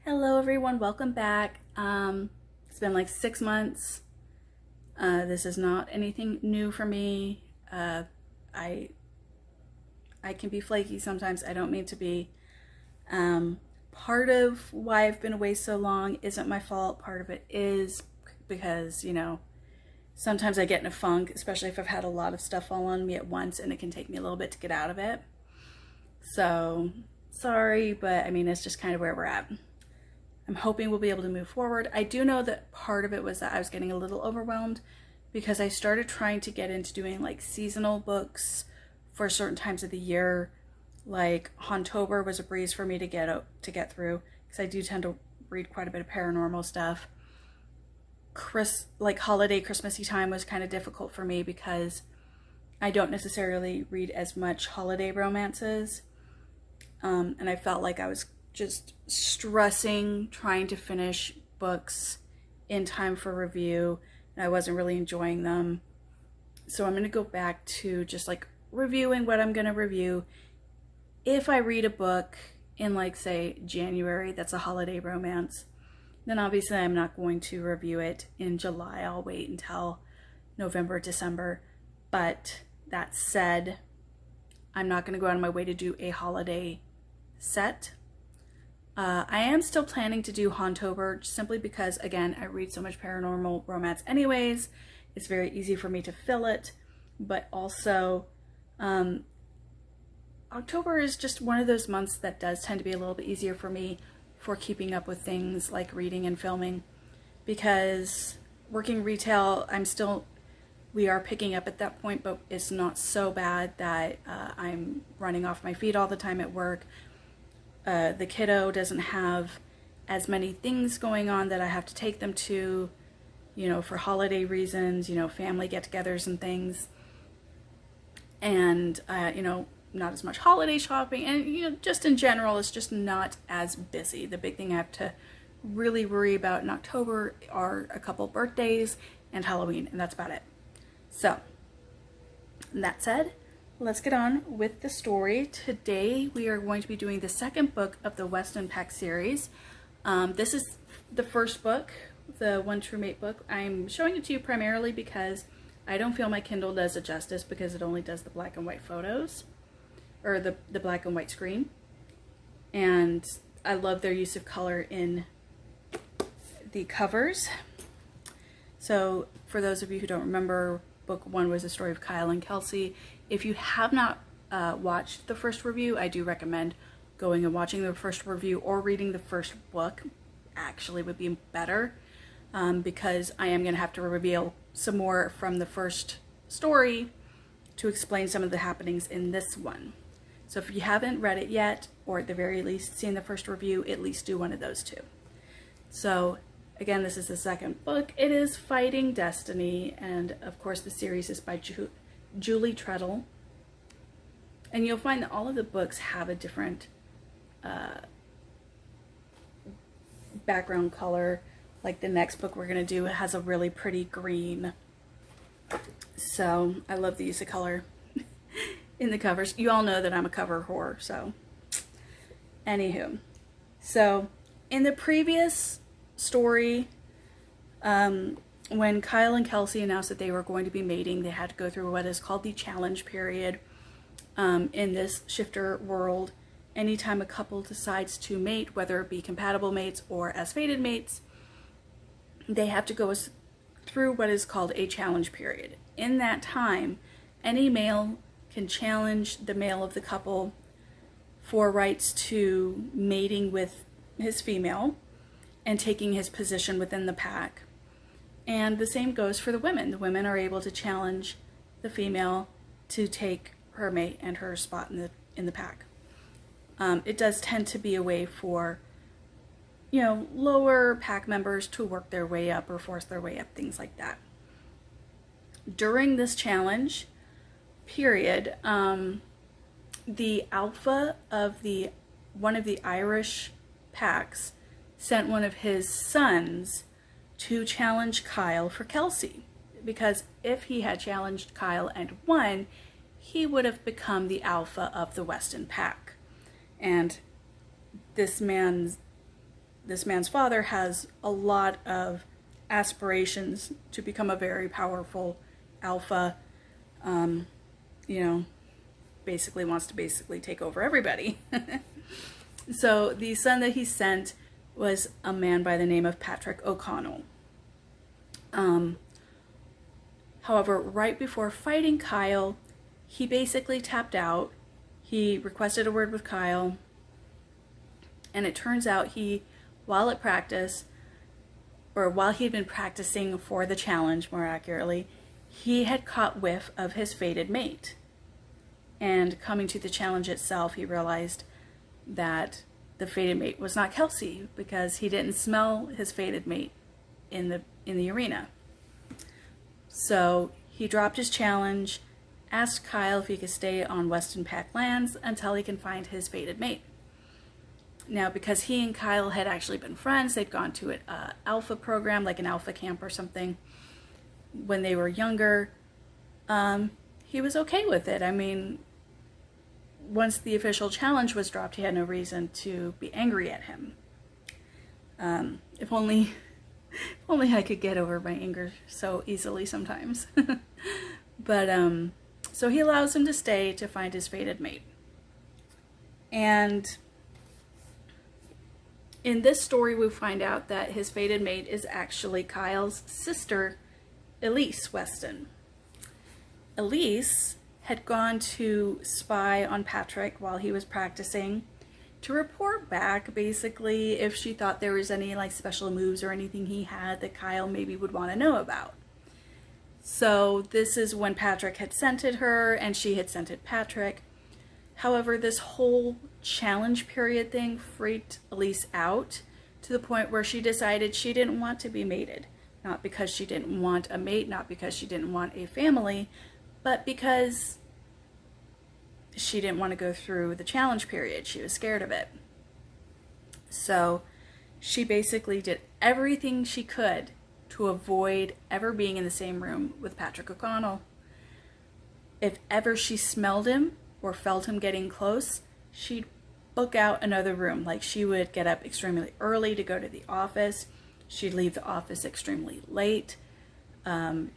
Hello everyone, welcome back. It's been like 6 months. This is not anything new for me. I can be flaky sometimes. I don't mean to be. Part of why I've been away so long isn't my fault. Part of it is because, sometimes I get in a funk, especially if I've had a lot of stuff fall on me at once and it can take me a little bit to get out of it. So, sorry, but I mean, it's just kind of where we're at. I'm hoping we'll be able to move forward. I do know that part of it was that I was getting a little overwhelmed because I started trying to get into doing like seasonal books for certain times of the year. Like Hauntober was a breeze for me to get through because I do tend to read quite a bit of paranormal stuff. Like holiday Christmassy time was kind of difficult for me because I don't necessarily read as much holiday romances. And I felt like I was just stressing trying to finish books in time for review, and I wasn't really enjoying them. So I'm going to go back to just like reviewing what I'm going to review. If I read a book in like say January that's a holiday romance, then obviously I'm not going to review it in July. I'll wait until November, December. But that said, I'm not going to go out of my way to do a holiday set. I am still planning to do Hauntober simply because, again, I read so much paranormal romance anyways. It's very easy for me to fill it. But also, October is just one of those months that does tend to be a little bit easier for me for keeping up with things like reading and filming. Because working retail, we are picking up at that point, but it's not so bad that I'm running off my feet all the time at work. The kiddo doesn't have as many things going on that I have to take them to, for holiday reasons, family get-togethers and things. And, not as much holiday shopping. And, just in general, it's just not as busy. The big thing I have to really worry about in October are a couple birthdays and Halloween, and that's about it. So, that said, let's get on with the story. Today we are going to be doing the second book of the Westin Pack series. This is the first book, the One True Mate book. I'm showing it to you primarily because I don't feel my Kindle does it justice because it only does the black and white photos, or the black and white screen. And I love their use of color in the covers. So for those of you who don't remember, book one was the story of Kyle and Kelsey. If you have not watched the first review, I do recommend going and watching the first review or reading the first book. Actually would be better because I am going to have to reveal some more from the first story to explain some of the happenings in this one. So if you haven't read it yet, or at the very least seen the first review, at least do one of those two. So again, this is the second book. It is Fighting Destiny, and of course the series is by Julie Treadle. And you'll find that all of the books have a different background color. Like the next book we're going to do, it has a really pretty green. So I love the use of color in the covers. You all know that I'm a cover whore, so anywho. So in the previous story, when Kyle and Kelsey announced that they were going to be mating, they had to go through what is called the challenge period. In this shifter world, anytime a couple decides to mate, whether it be compatible mates or as fated mates, they have to go through what is called a challenge period. In that time, any male can challenge the male of the couple for rights to mating with his female and taking his position within the pack. And the same goes for the women. The women are able to challenge the female to take her mate and her spot in the pack. It does tend to be a way for, lower pack members to work their way up or force their way up, things like that. During this challenge period, the alpha of one of the Irish packs sent one of his sons to challenge Kyle for Kelsey, because if he had challenged Kyle and won, he would have become the alpha of the Westin pack. And this man's this man's father has a lot of aspirations to become a very powerful alpha, you know, basically wants to take over everybody. So the son that he sent was a man by the name of Patrick O'Connell. However, right before fighting Kyle, he basically tapped out. He requested a word with Kyle, and it turns out while at practice, or while he'd been practicing for the challenge, more accurately, he had caught whiff of his fated mate. And coming to the challenge itself, he realized that the fated mate was not Kelsey, because he didn't smell his fated mate in the arena. So he dropped his challenge, asked Kyle if he could stay on Westin Pack lands until he can find his fated mate. Now, because he and Kyle had actually been friends, they'd gone to an alpha program, like an alpha camp or something, when they were younger, he was okay with it. I mean, once the official challenge was dropped, he had no reason to be angry at him. If only I could get over my anger so easily sometimes. But, so he allows him to stay to find his fated mate. And in this story, we find out that his fated mate is actually Kyle's sister, Elise Westin. Elise had gone to spy on Patrick while he was practicing to report back, basically, if she thought there was any like special moves or anything he had that Kyle maybe would want to know about. So this is when Patrick had scented her and she had scented Patrick. However, this whole challenge period thing freaked Elise out to the point where she decided she didn't want to be mated. Not because she didn't want a mate, not because she didn't want a family, but because she didn't want to go through the challenge period. She was scared of it. So she basically did everything she could to avoid ever being in the same room with Patrick O'Connell. If ever she smelled him or felt him getting close, she'd book out another room. Like, she would get up extremely early to go to the office. She'd leave the office extremely late.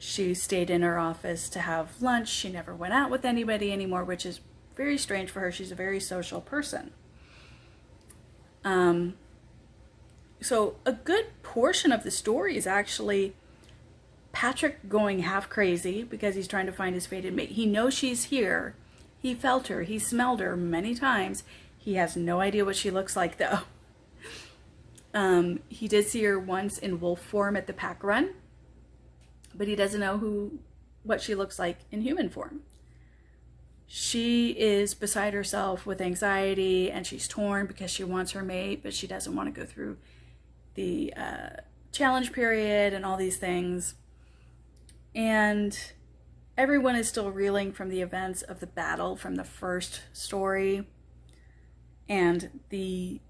She stayed in her office to have lunch. She never went out with anybody anymore, which is very strange for her. She's a very social person. So a good portion of the story is actually Patrick going half crazy because he's trying to find his fated mate. He knows she's here. He felt her. He smelled her many times. He has no idea what she looks like, though. He did see her once in wolf form at the pack run, but he doesn't know what she looks like in human form. She is beside herself with anxiety, and she's torn because she wants her mate, but she doesn't want to go through the challenge period and all these things. And everyone is still reeling from the events of the battle from the first story and the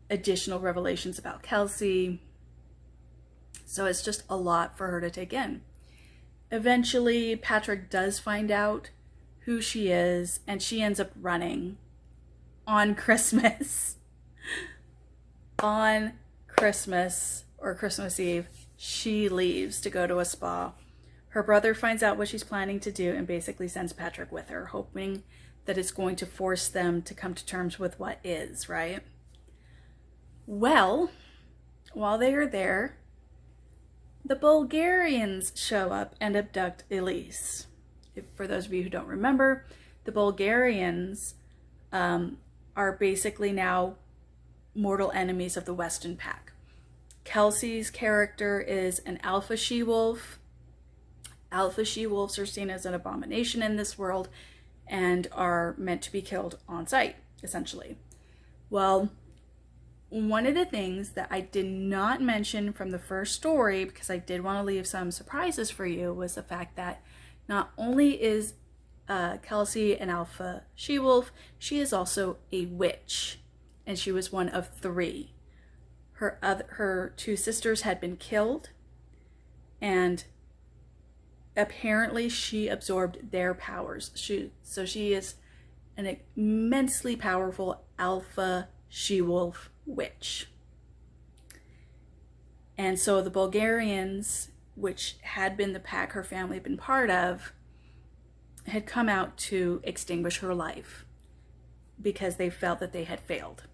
additional revelations about Kelsey. So it's just a lot for her to take in. Eventually, Patrick does find out who she is, and she ends up running on Christmas. On Christmas, or Christmas Eve, she leaves to go to a spa. Her brother finds out what she's planning to do and basically sends Patrick with her, hoping that it's going to force them to come to terms with what is, right? Well, while they are there, the Bulgarians show up and abduct Elise. For those of you who don't remember, the Bulgarians are basically now mortal enemies of the Westin Pack. Kelsey's character is an alpha she-wolf. Alpha she-wolves are seen as an abomination in this world and are meant to be killed on sight, essentially. Well, one of the things that I did not mention from the first story, because I did want to leave some surprises for you, was the fact that not only is Kelsey an alpha she-wolf, she is also a witch, and she was one of 3. Her 2 sisters had been killed, and apparently she absorbed their powers. So she is an immensely powerful alpha she-wolf witch. And so the Bulgarians, which had been the pack her family had been part of, had come out to extinguish her life because they felt that they had failed.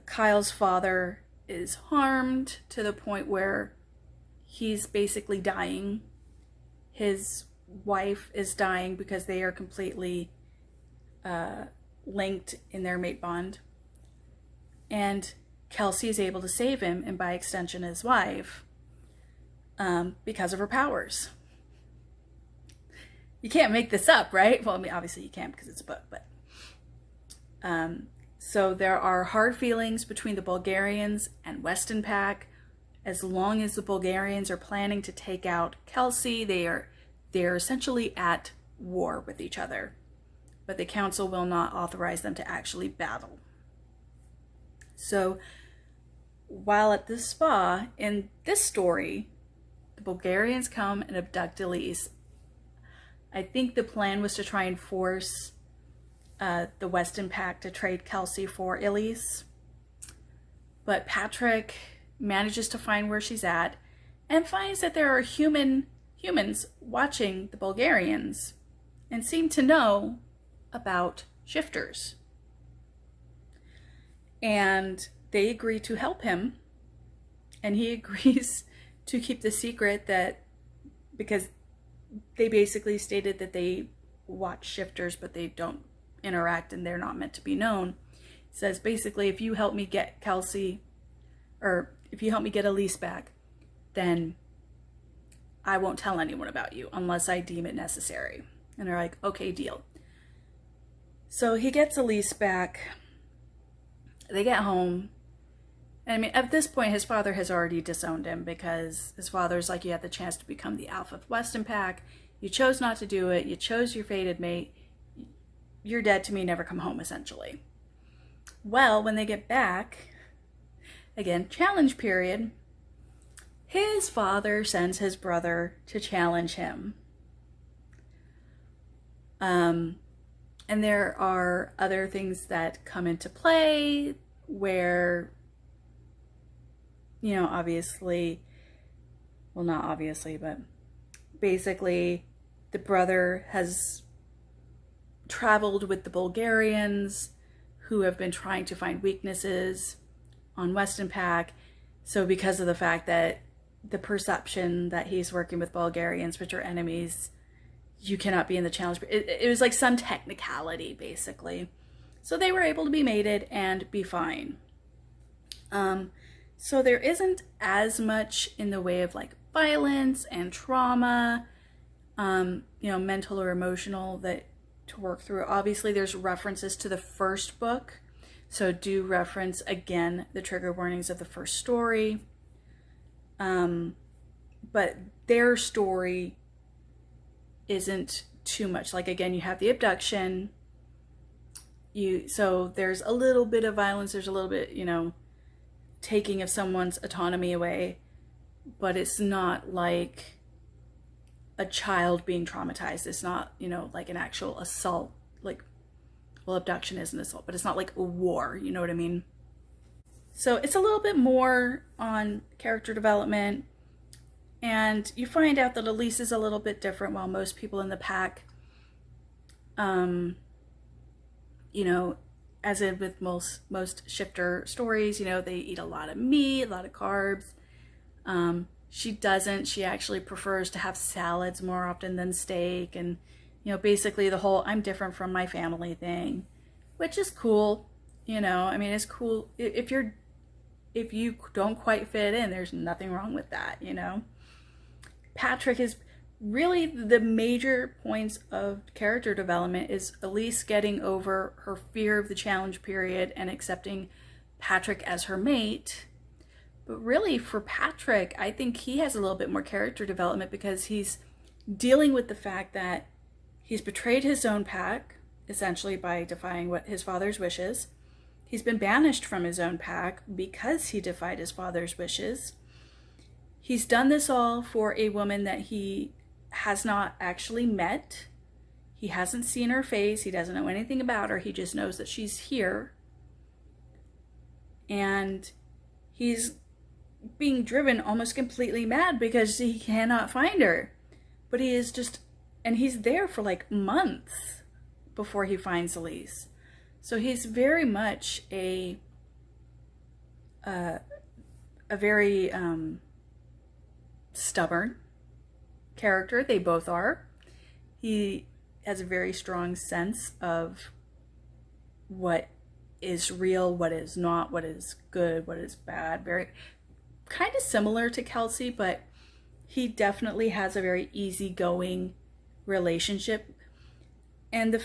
Kyle's father is harmed to the point where he's basically dying. His wife is dying because they are completely linked in their mate bond. And Kelsey is able to save him, and by extension his wife, because of her powers. You can't make this up, right? Well, I mean, obviously you can't because it's a book, but so there are hard feelings between the Bulgarians and Westin pack. As long as the Bulgarians are planning to take out Kelsey, they're essentially at war with each other, but the council will not authorize them to actually battle. So while at the spa, in this story, the Bulgarians come and abduct Elise. I think the plan was to try and force the Westin pack to trade Kelsey for Elise. But Patrick manages to find where she's at and finds that there are humans watching the Bulgarians and seem to know about shifters. And they agree to help him, and he agrees to keep the secret that, because they basically stated that they watch shifters but they don't interact and they're not meant to be known. He says basically, if you help me get Kelsey, or if you help me get Elise back, then I won't tell anyone about you unless I deem it necessary. And they're like, okay, deal. So he gets Elise back. They get home. And I mean, at this point, his father has already disowned him, because his father's like, you had the chance to become the alpha of Westin pack. You chose not to do it. You chose your fated mate. You're dead to me. Never come home, essentially. Well, when they get back, again, challenge period, his father sends his brother to challenge him. And there are other things that come into play where, you know, obviously, well, not obviously, but basically the brother has traveled with the Bulgarians, who have been trying to find weaknesses on Westin pack. So because of the fact that the perception that he's working with Bulgarians, which are enemies, you cannot be in the challenge. It was like some technicality, basically. So they were able to be mated and be fine. So there isn't as much in the way of like violence and trauma, you know, mental or emotional, that to work through. Obviously, there's references to the first book, so do reference again the trigger warnings of the first story. But their story isn't too much. Like, again, you have the abduction. So there's a little bit of violence. There's a little bit, you know, taking of someone's autonomy away, but it's not like a child being traumatized. It's not, you know, like an actual assault. Like, well, abduction is an assault, but it's not like a war. You know what I mean? So it's a little bit more on character development. And you find out that Elise is a little bit different, while most people in the pack, you know, as in with most shifter stories, you know, they eat a lot of meat, a lot of carbs. She doesn't. She actually prefers to have salads more often than steak. And, you know, basically the whole I'm different from my family thing, which is cool. You know, I mean, it's cool. If you don't quite fit in, there's nothing wrong with that, you know. Patrick is really the major points of character development is Elise getting over her fear of the challenge period and accepting Patrick as her mate. But really for Patrick, I think he has a little bit more character development because he's dealing with the fact that he's betrayed his own pack, essentially by defying what his father's wishes. He's been banished from his own pack because he defied his father's wishes. He's done this all for a woman that he has not actually met. He hasn't seen her face. He doesn't know anything about her. He just knows that she's here. And he's being driven almost completely mad because he cannot find her. But he is just, and he's there for like months before he finds Elise. So he's very much a very stubborn character. They both are. He has a very strong sense of what is real, what is not, what is good, what is bad. Very kind of similar to Kelsey, but he definitely has a very easygoing relationship. And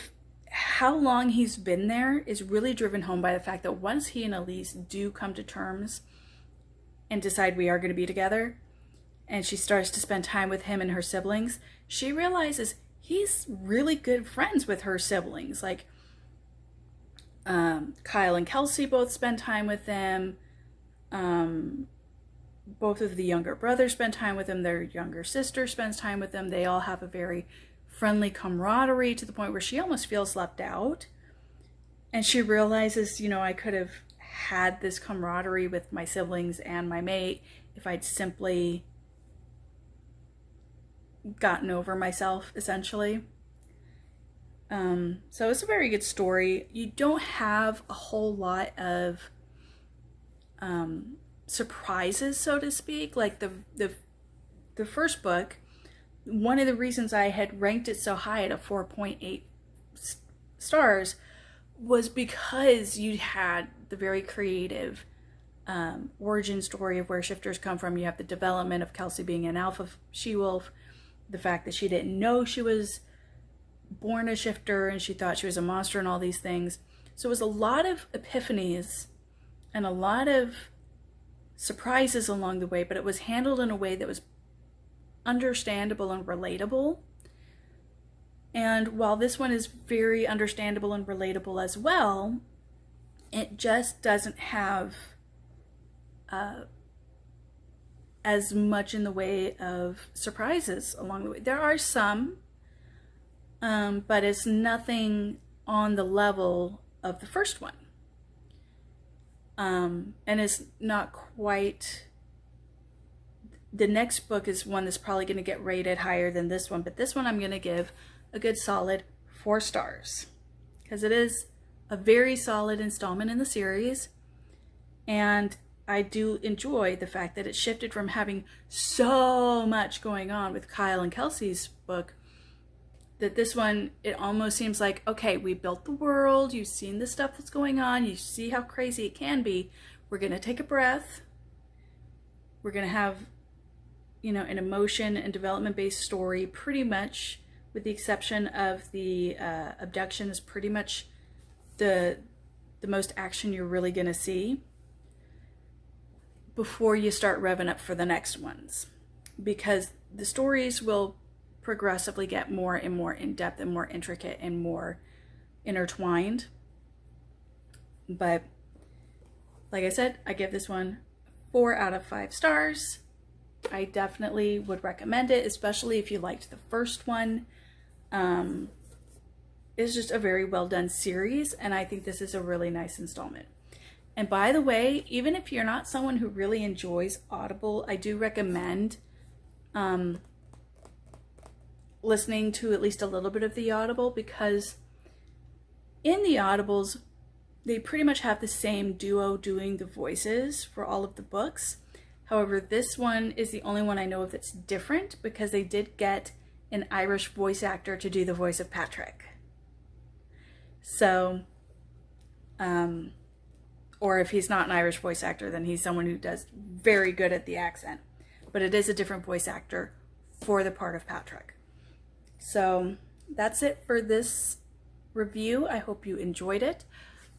how long he's been there is really driven home by the fact that once he and Elise do come to terms and decide we are going to be together, and she starts to spend time with him and her siblings, she realizes he's really good friends with her siblings. Like, Kyle and Kelsey both spend time with them. Both of the younger brothers spend time with them. Their younger sister spends time with them. They all have a very friendly camaraderie to the point where she almost feels left out. And she realizes, you know, I could have had this camaraderie with my siblings and my mate if I'd simply gotten over myself, essentially. So it's a very good story. You don't have a whole lot of surprises, so to speak. Like the first book, one of the reasons I had ranked it so high at a 4.8 stars was because you had the very creative origin story of where shifters come from. You have the development of Kelsey being an alpha she-wolf, the fact that she didn't know she was born a shifter and she thought she was a monster and all these things. So it was a lot of epiphanies and a lot of surprises along the way, but it was handled in a way that was understandable and relatable. And while this one is very understandable and relatable as well, it just doesn't have as much in the way of surprises along the way. There are some, but it's nothing on the level of the first one. And it's not quite, the next book is one that's probably going to get rated higher than this one, but this one I'm going to give a good solid 4 stars because it is a very solid installment in the series. And I do enjoy the fact that it shifted from having so much going on with Kyle and Kelsey's book, that this one, it almost seems like, okay, we built the world, you've seen the stuff that's going on, you see how crazy it can be, we're going to take a breath, we're going to have, you know, an emotion and development based story, pretty much with the exception of the abduction is pretty much the most action you're really going to see before you start revving up for the next ones, because the stories will progressively get more and more in-depth and more intricate and more intertwined. But like I said, I give this one 4 out of 5 stars. I definitely would recommend it, especially if you liked the first one. It's just a very well done series, and I think this is a really nice installment. And by the way, even if you're not someone who really enjoys Audible, I do recommend listening to at least a little bit of the Audible, because in the Audibles, they pretty much have the same duo doing the voices for all of the books. However, this one is the only one I know of that's different, because they did get an Irish voice actor to do the voice of Patrick. So, or if he's not an Irish voice actor, then he's someone who does very good at the accent. But it is a different voice actor for the part of Patrick. So that's it for this review. I hope you enjoyed it.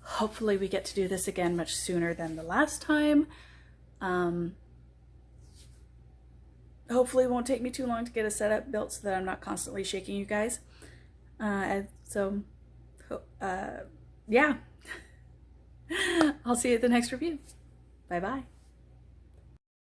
Hopefully we get to do this again much sooner than the last time. Hopefully it won't take me too long to get a setup built so that I'm not constantly shaking you guys. Yeah. I'll see you at the next review. Bye-bye.